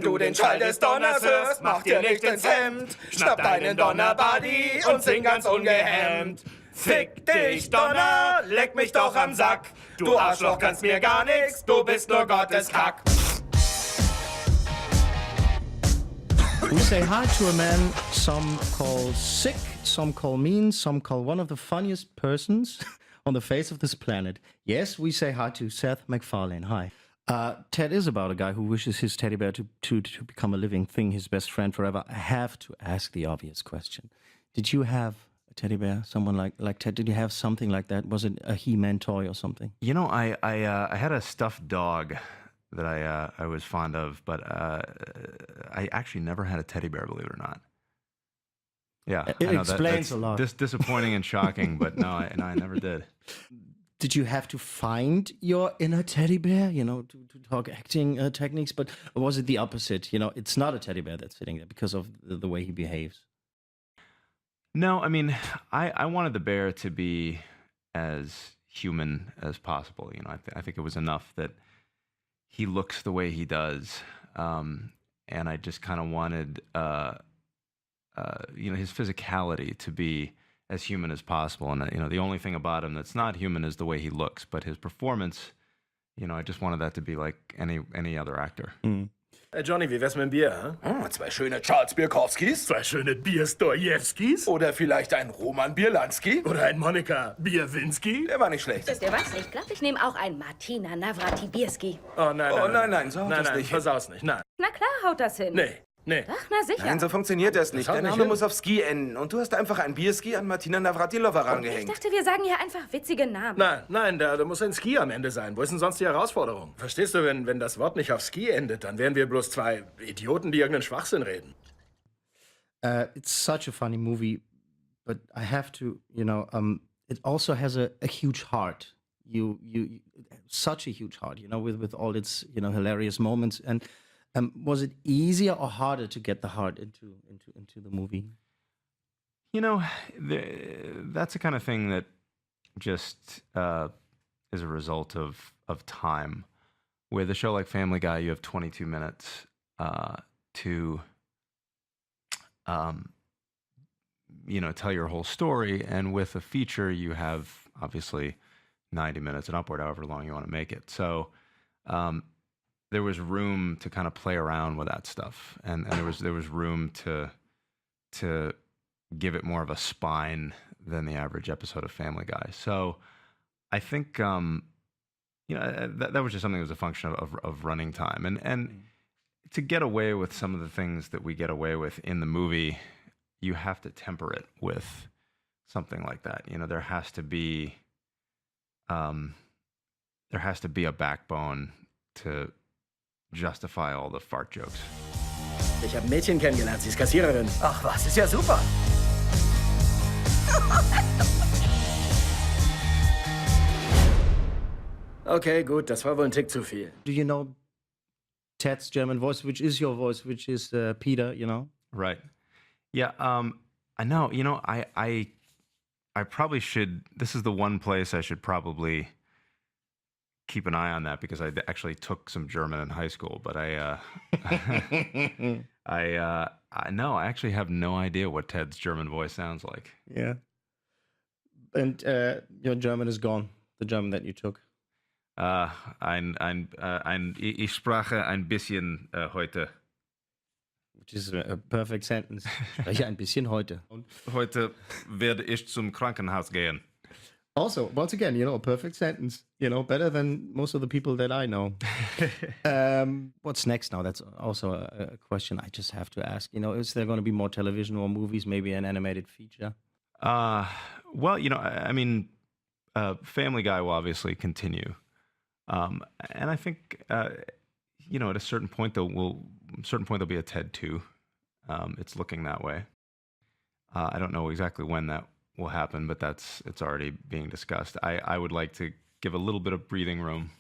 du den Schall des Donners hörst, mach dir nicht ins Hemd. Schnapp deinen Donnerbuddy und sing ganz ungehemmt. Fick dich, Donner, leck mich doch am Sack. Du Arschloch kannst mir gar nix, du bist nur Gottes Kack. We say hi to a man some call sick, some call mean, some call one of the funniest persons on the face of this planet. Yes, we say hi to Seth MacFarlane. Hi. Ted is about a guy who wishes his teddy bear to become a living thing, his best friend forever. I have to ask the obvious question. Did you have a teddy bear, someone like Ted? Did you have something like that? Was it a He-Man toy or something? You know, I had a stuffed dog that I was fond of, but I actually never had a teddy bear, believe it or not. Yeah, it explains a lot. Disappointing and shocking, but no, I never did. Did you have to find your inner teddy bear, to talk acting techniques? But was it the opposite? It's not a teddy bear that's sitting there because of the way he behaves. No, I mean, I wanted the bear to be as human as possible. I think it was enough that he looks the way he does, and I just kind of wanted, his physicality to be as human as possible. And the only thing about him that's not human is the way he looks. But his performance, I just wanted that to be like any other actor. Mm. Johnny, wie wär's mit dem Bier? Hm? 2 schöne Charles Bierkowskis? 2 schöne Bierstojewskis? Oder vielleicht ein Roman Bierlanski? Oder ein Monika Bierwinski? Der war nicht schlecht. Wisst ihr was? Ich glaube, ich nehme auch einen Martina Navratibierski. Oh nein, so haut das nicht hin. versaus nicht, nein. Na klar haut das hin. Nee. Ach, na sicher. Nein, so funktioniert das nicht. haut Der nicht Name hin. muss auf Ski enden. Und du hast einfach ein Bierski an Martina Navratilova Ich rangehängt. dachte, wir sagen hier einfach witzige Namen. Nein, da muss ein Ski am Ende sein. Wo ist denn sonst die Herausforderung? Verstehst du, wenn das Wort nicht auf Ski endet, dann wären wir bloß 2 Idioten, die irgendeinen Schwachsinn reden. It's such a funny movie, but I have to, it also has a huge heart. You such a huge heart, with all its, hilarious moments. And was it easier or harder to get the heart into the movie? That's the kind of thing that just is a result of time. With a show like Family Guy, you have 22 minutes to tell your whole story, and with a feature, you have obviously 90 minutes and upward, however long you want to make it. So there was room to kind of play around with that stuff, and there was room to give it more of a spine than the average episode of Family Guy. So I think that was just something that was a function of running time, and to get away with some of the things that we get away with in the movie, you have to temper it with something like that. There has to be a backbone to justify all the fart jokes. Ich habe ein Mädchen kennengelernt, sie ist Kassiererin. Ach was, ist ja super. Okay, gut, das war wohl ein Tick zu viel. Do you know Ted's German voice, which is your voice, which is Peter, Right. Yeah. I know. I probably should. This is the one place I should probably keep an eye on that, because I actually took some German in high school, but I actually have no idea what Ted's German voice sounds like. Yeah. And your German is gone, the German that you took. Ich sprache ein bisschen heute. Which is a perfect sentence. Spreche ein bisschen heute. Heute werde ich zum Krankenhaus gehen. Also, once again, a perfect sentence. Better than most of the people that I know. What's next now? That's also a question I just have to ask. Is there going to be more television or movies, maybe an animated feature? Well, I mean, Family Guy will obviously continue. And I think, at a certain point, there'll be a TED 2. It's looking that way. I don't know exactly when that will happen, but it's already being discussed. I would like to give a little bit of breathing room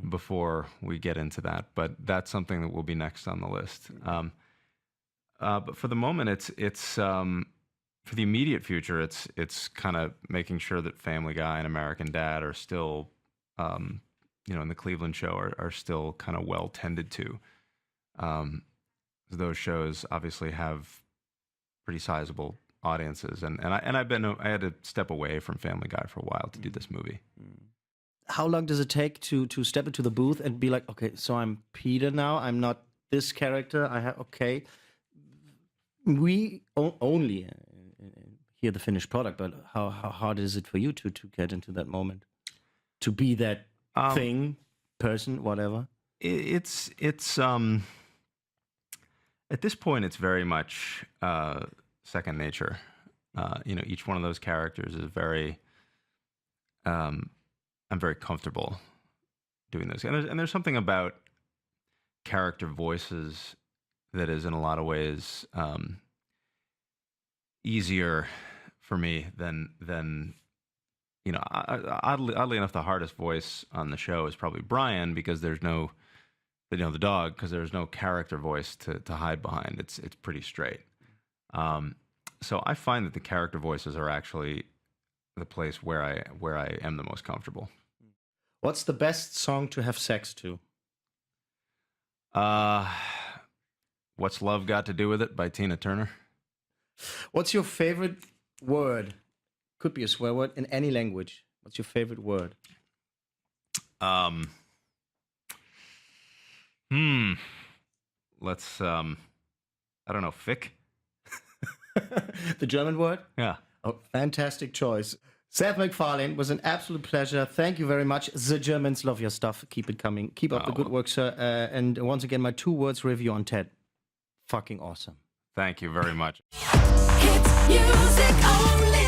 before we get into that, but that's something that will be next on the list. But for the moment, it's for the immediate future, it's kind of making sure that Family Guy and American Dad are still, in the Cleveland show are still kind of well tended to. Those shows obviously have pretty sizable audiences, and I had to step away from Family Guy for a while to do this movie. How long does it take to step into the booth and be like, okay, so I'm Peter now. I'm not this character. We only hear the finished product, but how hard is it for you to get into that moment, to be that thing, person, whatever? It's at this point, it's very much second nature. Each one of those characters is very. I'm very comfortable doing this, and there's something about character voices that is in a lot of ways easier for me than oddly enough, the hardest voice on the show is probably Brian, because there's no, the dog, because there's no character voice to hide behind. It's pretty straight. So I find that the character voices are actually the place where I am the most comfortable. What's the best song to have sex to? What's Love Got to Do with It by Tina Turner. What's your favorite word? Could be a swear word in any language. What's your favorite word? Let's I don't know, fick. The German word? Yeah. Oh, fantastic choice. Seth MacFarlane, was an absolute pleasure. Thank you very much. The Germans love your stuff. Keep it coming. Keep up the good work, sir. And once again, my 2 words review on Ted. Fucking awesome. Thank you very much. Hit music only.